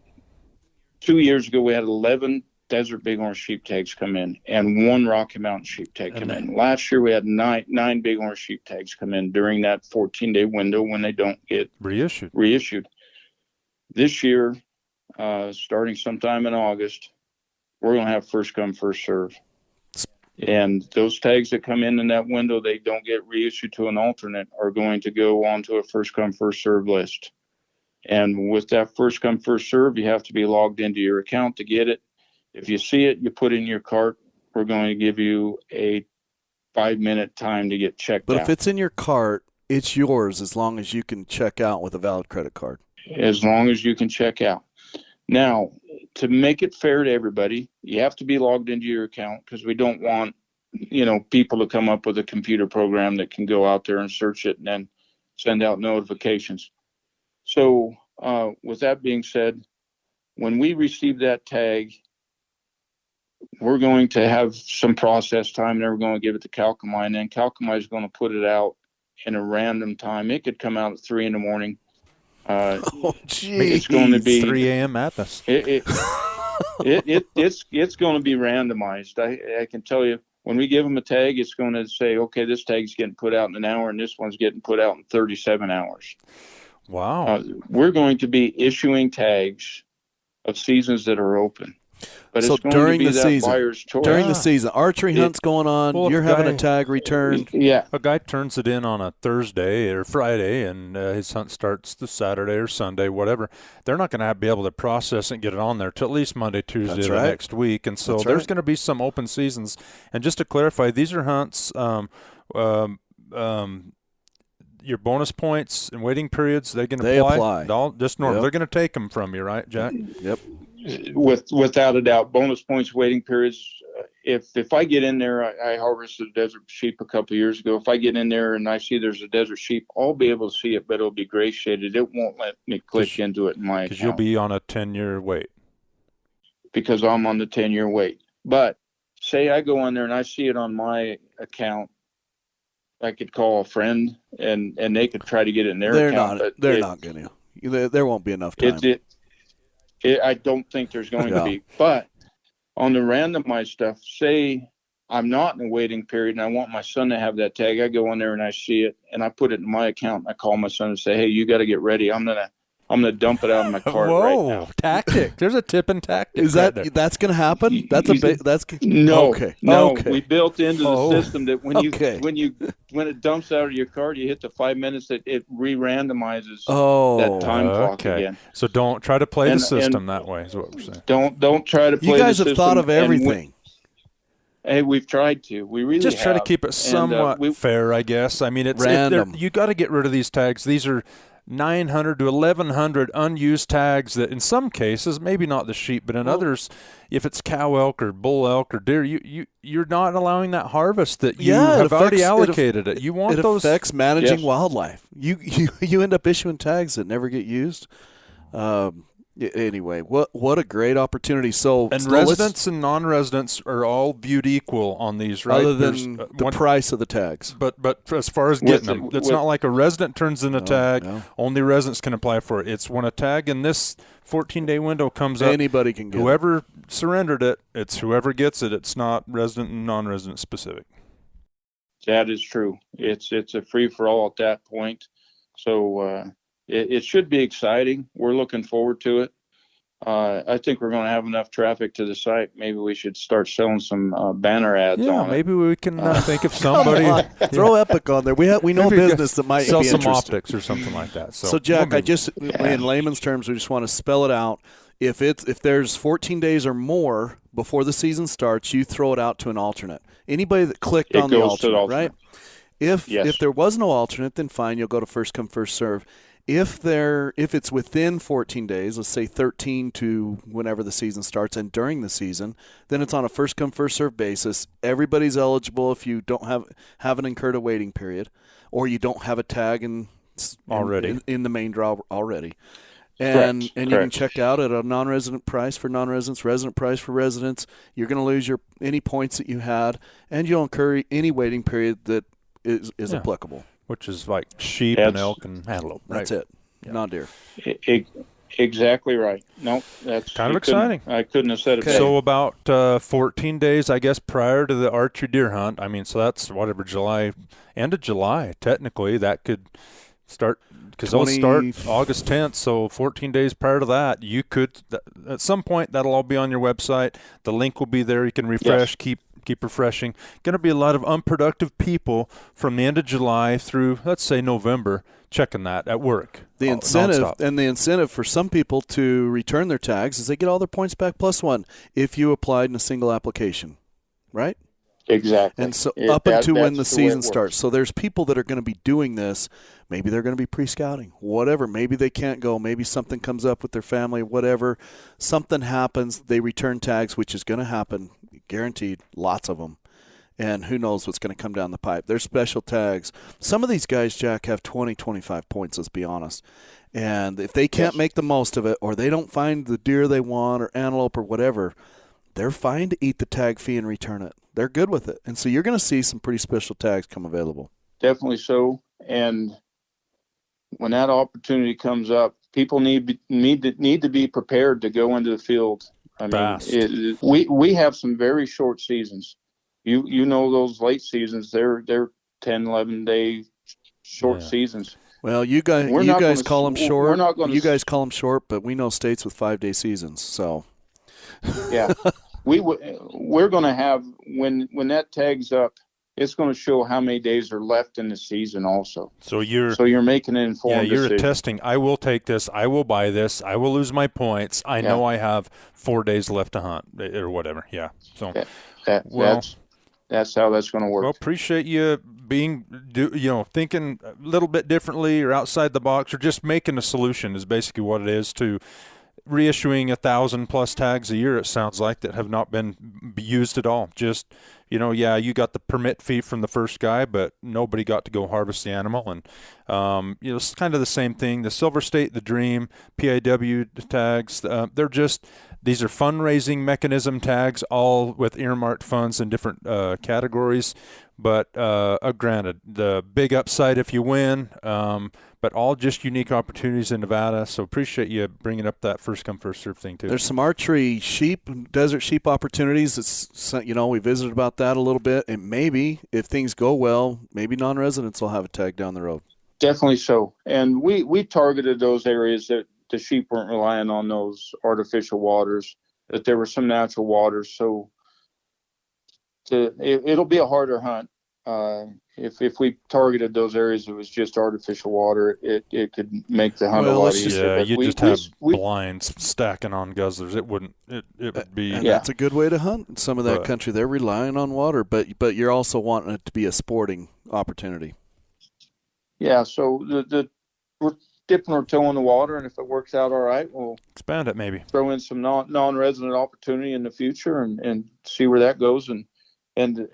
2 years ago, we had 11 Desert Bighorn sheep tags come in and 1 Rocky Mountain sheep tag come in. Last year, we had nine Bighorn sheep tags come in during that 14-day window when they don't get reissued. This year, starting sometime in August, we're going to have first come, first serve. And those tags that come in that window, they don't get reissued to an alternate, are going to go onto a first come, first serve list. And with that first come, first serve, you have to be logged into your account to get it. If you see it, you put it in your cart. We're going to give you a 5-minute time to get checked out. But if it's in your cart, it's yours as long as you can check out with a valid credit card. As long as you can check out. Now, to make it fair to everybody, you have to be logged into your account, because we don't want, people to come up with a computer program that can go out there and search it and then send out notifications. So with that being said, when we receive that tag, we're going to have some process time, and then we're going to give it to Calcomai, and then Calcomai is going to put it out in a random time. It could come out at 3 a.m. It's going to be 3 a.m. madness. It's going to be randomized. I can tell you, when we give them a tag, it's going to say, okay, this tag's getting put out in an hour, and this one's getting put out in 37 hours. Wow. We're going to be issuing tags of seasons that are open. But so it's going during to be the that season, buyer's choice. during the season, archery hunt's going on. Well, you're having a tag returned. Yeah. A guy turns it in on a Thursday or Friday, and his hunt starts the Saturday or Sunday, whatever. They're not going to be able to process it and get it on there till at least Monday, Tuesday of the next week. And so there's going to be some open seasons. And just to clarify, these are hunts. Your bonus points and waiting periods, they can apply. Just normal. Yep. They're going to take them from you, right, Jack? Yep. Without a doubt, bonus points, waiting periods. If I get in there, I harvested a desert sheep a couple of years ago. If I get in there and I see there's a desert sheep, I'll be able to see it, but it'll be gray shaded. It won't let me click into it in my account. Because you'll be on a 10-year wait. Because I'm on the 10-year wait. But say I go in there and I see it on my account, I could call a friend and they could try to get it in their account. They're not going to. There won't be enough time. I don't think there's going to be. But on the randomized stuff, say I'm not in a waiting period and I want my son to have that tag, I go in there and I see it and I put it in my account. And I call my son and say, hey, you got to get ready. I'm gonna dump it out of my cart right now. Tactic. There's a tip and tactic. Is that's going to happen? That's no. Okay. No, Okay. we built into the system that when it dumps out of your cart, you hit the 5 minutes, it re-randomizes that time clock again. So don't try to play the system that way. Is what we're saying. Don't try to play. You guys the have system thought of everything. Hey, we've tried to. We really just try to have. keep it somewhat fair, I guess. I mean, it's random. You got to get rid of these tags. These are 900 to 1,100 unused tags that, in some cases, maybe not the sheep, but in others, if it's cow elk or bull elk or deer, you're not allowing that harvest that you have already allocated it. You want those. It affects managing wildlife. You end up issuing tags that never get used. Anyway, what a great opportunity. So residents and non-residents are all viewed equal on these, right? Other than the price of the tags. But as far as getting them, it's not like a resident turns in a tag. No. Only residents can apply for it. It's when a tag in this 14-day window comes up. Anybody can get whoever surrendered it. It's whoever gets it. It's not resident and non-resident specific. That is true. It's a free-for-all at that point. So it should be exciting. We're looking forward to it. I think we're going to have enough traffic to the site. Maybe we should start selling some banner ads on maybe it. we can think of somebody. Throw Epic on there. We know business that might sell be some interested. optics or something like that. So Jack, in layman's terms, we just want to spell it out. If there's 14 days or more before the season starts, you throw it out to an alternate. Anybody that clicked on the alternate, right? If there was no alternate, then fine, you'll go to first come first serve. If it's within 14 days, let's say 13 to whenever the season starts and during the season, then it's on a first come first serve basis. Everybody's eligible if you don't haven't incurred a waiting period, or you don't have a tag in the main draw already. And Correct. You can check out at a non-resident price for non-residents, resident price for residents. You're going to lose any points that you had, and you'll incur any waiting period that is applicable. Which is like sheep and elk and antelope. Right? That's it. Yeah. Not deer. Exactly right. No, that's kind of exciting. I couldn't have said it better. So about 14 days, I guess, prior to the archery deer hunt. I mean, so that's end of July. Technically, that could start because they'll start August 10th. So 14 days prior to that, you could at some point that'll all be on your website. The link will be there. You can refresh, keep refreshing. Going to be a lot of unproductive people from the end of July through, let's say, November, checking that at work. The incentive for some people to return their tags is they get all their points back plus one if you applied in a single application, right? Exactly. And so up until when the season starts. So there's people that are going to be doing this. Maybe they're going to be pre-scouting, whatever. Maybe they can't go. Maybe something comes up with their family, whatever. Something happens. They return tags, which is going to happen, guaranteed, lots of them. And who knows what's going to come down the pipe. They're special tags. Some of these guys, Jack, have 20, 25 points, let's be honest. And if they can't make the most of it, or they don't find the deer they want or antelope or whatever, they're fine to eat the tag fee and return it. They're good with it. And so you're going to see some pretty special tags come available. Definitely so. And when that opportunity comes up, people need to be prepared to go into the field. I mean, we have some very short seasons. You know those late seasons, they're 10, 11-day short seasons. Well, you guys call them short. You guys call them short, but we know states with 5-day seasons. So yeah. We're going to have when that tag's up, it's going to show how many days are left in the season also. So you're making an informed decision. You're attesting, I will take this, I will buy this, I will lose my points. I know I have 4 days left to hunt or whatever. Yeah. So that's how that's going to work. Well, appreciate you thinking a little bit differently or outside the box, or just making a solution is basically what it is to reissuing 1,000+ tags a year, it sounds like, that have not been used at all. Just, you got the permit fee from the first guy, but nobody got to go harvest the animal. And, it's kind of the same thing. The Silver State, the Dream, PIW tags, these are fundraising mechanism tags, all with earmarked funds in different categories. But granted, the big upside if you win, but all just unique opportunities in Nevada. So appreciate you bringing up that first come first serve thing too. There's some archery sheep, desert sheep opportunities. It's, we visited about that a little bit, and maybe if things go well, maybe non-residents will have a tag down the road. Definitely so. And we targeted those areas that the sheep weren't relying on those artificial waters, that there were some natural waters. So it'll be a harder hunt. If we targeted those areas, it was just artificial water, it could make the hunt a lot easier. Yeah, you just have blinds stacking on guzzlers. It would be. And that's a good way to hunt in some of that country. They're relying on water, but you're also wanting it to be a sporting opportunity. Yeah, so we're dipping our toe in the water, and if it works out all right, we'll expand it maybe. Throw in some non-resident opportunity in the future and see where that goes. And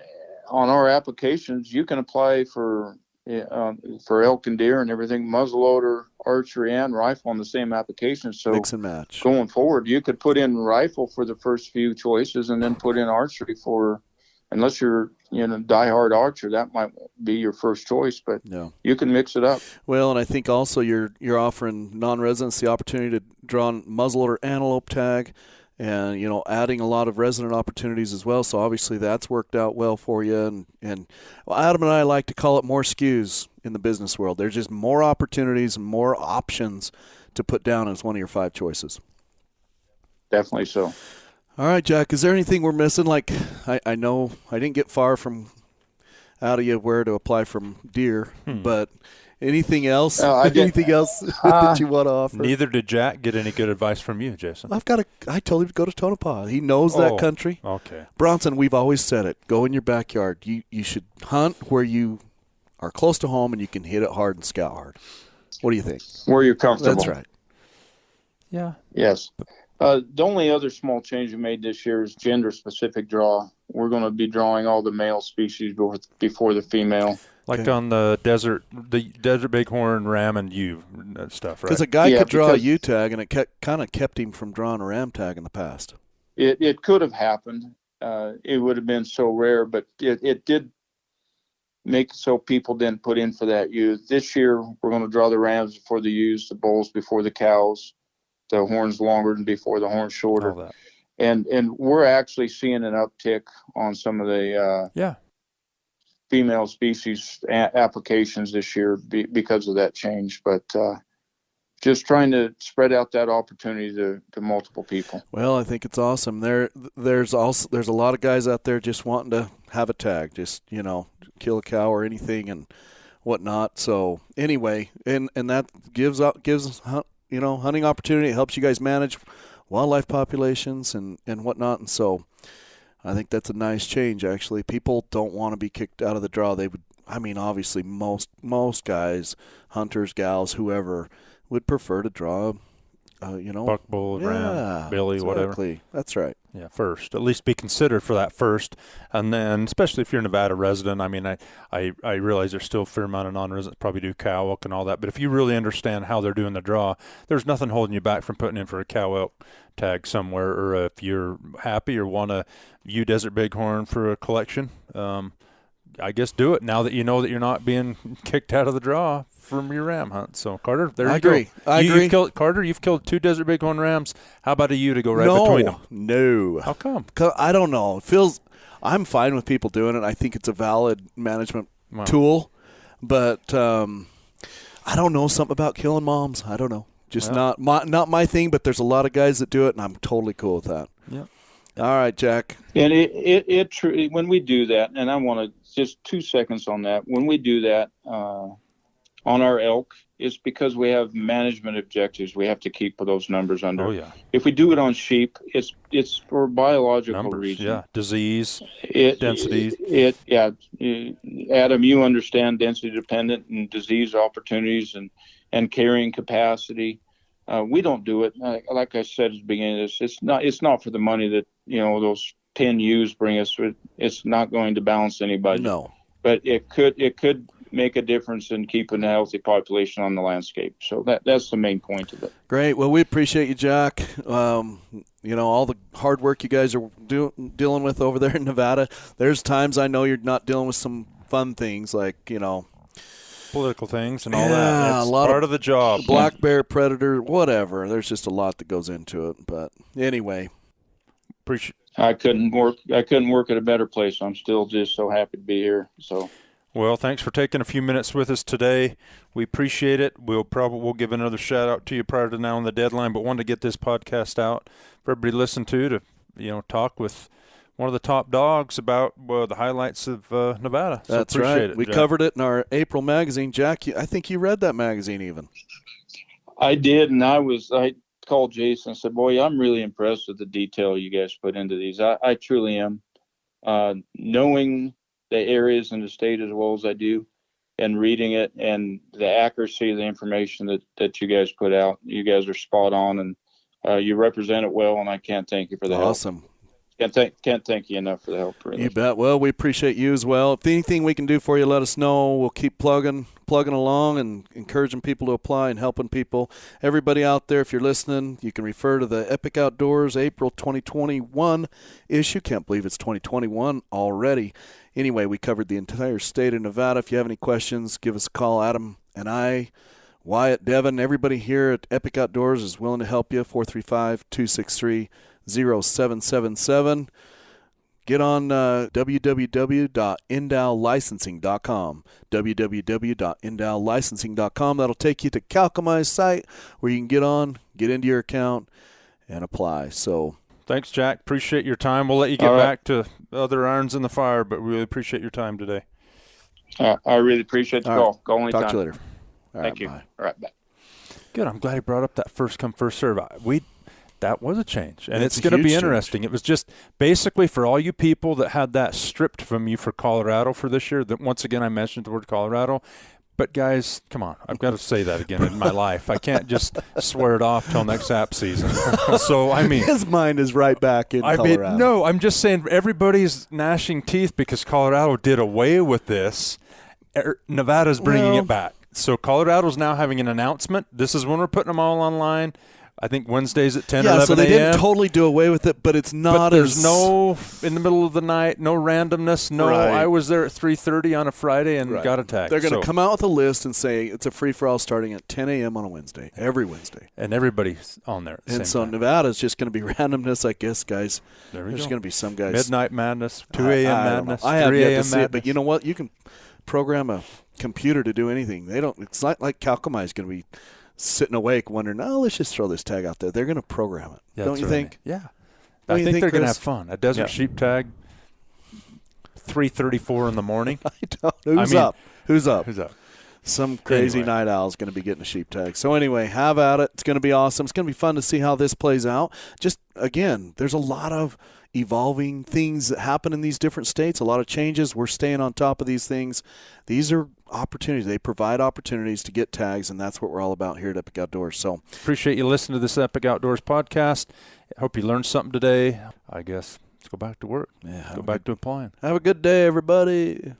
on our applications, you can apply for elk and deer and everything, muzzleloader, archery, and rifle on the same application. So mix and match. Going forward, you could put in rifle for the first few choices, and then put in archery for, unless you're diehard archer, that might be your first choice. But you can mix it up. Well, and I think also you're offering non-residents the opportunity to draw on muzzleloader antelope tag. And, adding a lot of resident opportunities as well. So obviously that's worked out well for you. And Adam and I like to call it more SKUs in the business world. There's just more opportunities and more options to put down as one of your 5 choices. Definitely so. All right, Jack, is there anything we're missing? Like, I know I didn't get far from out of you where to apply from deer, but anything else? Anything else that you want to offer? Neither did Jack get any good advice from you, Jason. I told him to go to Tonopah. He knows that country. Okay. Bronson, we've always said it. Go in your backyard. You should hunt where you are close to home and you can hit it hard and scout hard. What do you think? Where you're comfortable. That's right. Yeah. Yes. The only other small change we made this year is gender-specific draw. We're going to be drawing all the male species before the female. Like on the desert bighorn, ram, and ewe stuff, right? Because a guy could draw a ewe tag, and it kind of kept him from drawing a ram tag in the past. It could have happened. It would have been so rare, but it did make so people didn't put in for that ewe. This year, we're going to draw the rams before the ewes, the bulls before the cows, the horns longer than before, the horns shorter. All that. And we're actually seeing an uptick on some of the female species applications this year because of that change. But just trying to spread out that opportunity to multiple people. Well, I think it's awesome. There's a lot of guys out there just wanting to have a tag, just kill a cow or anything and whatnot. So anyway, and that gives hunting opportunity. It helps you guys manage wildlife populations and whatnot. And so I think that's a nice change, actually. People don't want to be kicked out of the draw. They would, obviously most guys, hunters, gals, whoever, would prefer to draw, buck, bull, ram, billy, exactly. Whatever. That's right. Yeah, first. At least be considered for that first. And then, especially if you're a Nevada resident, I realize there's still a fair amount of non-residents probably do cow elk and all that. But if you really understand how they're doing the draw, there's nothing holding you back from putting in for a cow elk tag somewhere. Or if you're happy or want to view desert bighorn for a collection, I guess do it now that you know that you're not being kicked out of the draw from your ram hunt. So, Carter, there you go. I agree. You've killed 2 desert bighorn rams. How about a ewe to go between them? No. How come? 'Cause I don't know. I'm fine with people doing it. I think it's a valid management tool. But I don't know, something about killing moms. I don't know. Just not my thing, but there's a lot of guys that do it, and I'm totally cool with that. Yeah. All right, Jack. And it when we do that, and I want to just 2 seconds on that. When we do that on our elk, it's because we have management objectives. We have to keep those numbers under. Oh yeah. If we do it on sheep, it's for biological reasons. Yeah. Disease, density. Adam, you understand density dependent and disease opportunities and carrying capacity. We don't do it. Like I said at the beginning of this, it's not for the money that, those 10 ewes bring us. It's not going to balance anybody. No. But it could make a difference in keeping a healthy population on the landscape. So that's the main point of it. Great. Well, we appreciate you, Jack. all the hard work you guys are dealing with over there in Nevada. There's times I know you're not dealing with some fun things like, political things and all Yeah, that. That's a lot part of of the job. black bear, predator, whatever. There's just a lot that goes into it. But anyway, Appreciate. I couldn't work at a better place. I'm still just so happy to be here. So Well, thanks for taking a few minutes with us today. We appreciate it. We'll give another shout out to you prior to now on the deadline, but wanted to get this podcast out for everybody to listen to talk with one of the top dogs about the highlights of Nevada. So that's appreciate right. it, We Jack. covered it in our April magazine. Jack, I think you read that magazine even. I did, and I called Jason and said, boy, I'm really impressed with the detail you guys put into these. I truly am. Knowing the areas in the state as well as I do, and reading it and the accuracy of the information that you guys put out, you guys are spot on, and you represent it well, and I can't thank you for the help. Awesome. Can't thank you enough for the help. Really. You bet. Well, we appreciate you as well. If anything we can do for you, let us know. We'll keep plugging along and encouraging people to apply and helping people. Everybody out there, if you're listening, you can refer to the Epic Outdoors April 2021 issue. Can't believe it's 2021 already. Anyway, we covered the entire state of Nevada. If you have any questions, give us a call. Adam and I, Wyatt, Devin, everybody here at Epic Outdoors is willing to help you. 435-263-0777. Get on www.ndowlicensing.com, www.ndowlicensing.com. That'll take you to Calcomy's site where you can get into your account, and apply. So Thanks, Jack. Appreciate your time. We'll let you get back to other irons in the fire, but we really appreciate your time today. I really appreciate the call. Call anytime. talk to you later. Thank you. Bye. All right, bye. Good. I'm glad he brought up that first come, first serve. That was a change, and It's it's a going to be huge interesting. It was just basically for all you people that had that stripped from you for Colorado for this year. That once again I mentioned the word Colorado, but guys, come on, I've got to say that again in my life. I can't just swear it off till next app season. So I mean, his mind is right back in Colorado. No, I'm just saying everybody's gnashing teeth because Colorado did away with this. Nevada's bringing it back. So Colorado's now having an announcement. This is when we're putting them all online. I think Wednesdays at 10 or 11 a.m. so they didn't totally do away with it, but it's not there's no, in the middle of the night, no randomness, no, Right. I was there at 3:30 on a Friday and Right. got a tag. They're going to come out with a list and say it's a free-for-all starting at 10 a.m. on a Wednesday, every Wednesday. And everybody's on there at the And same so time. Nevada's just going to be randomness, I guess, guys. There's There's going to be some guys. Midnight madness, 2 a.m. I don't know. madness, I have 3 yet a.m. to see madness. it, but you know what? You can program a computer to do anything. It's not like Calcomy's is going to be sitting awake wondering, let's just throw this tag out there. They're going to program it. Yeah, Don't that's you right. think? Yeah. Don't I you think think, they're going to Chris? have fun. A desert Yeah. sheep tag, 3:34 in the morning. Who's up? Who's up? Some crazy Anyway. night owl is going to be getting a sheep tag. So anyway, have at it. It's going to be awesome. It's going to be fun to see how this plays out. Just, again, there's a lot of evolving things that happen in these different states, a lot of changes. We're staying on top of these things. These are opportunities. They provide opportunities to get tags, and that's what we're all about here at Epic Outdoors. So Appreciate you listening to this Epic Outdoors podcast. Hope you learned something today. I guess let's go back to work. yeah, Go back to applying. have a good day, everybody.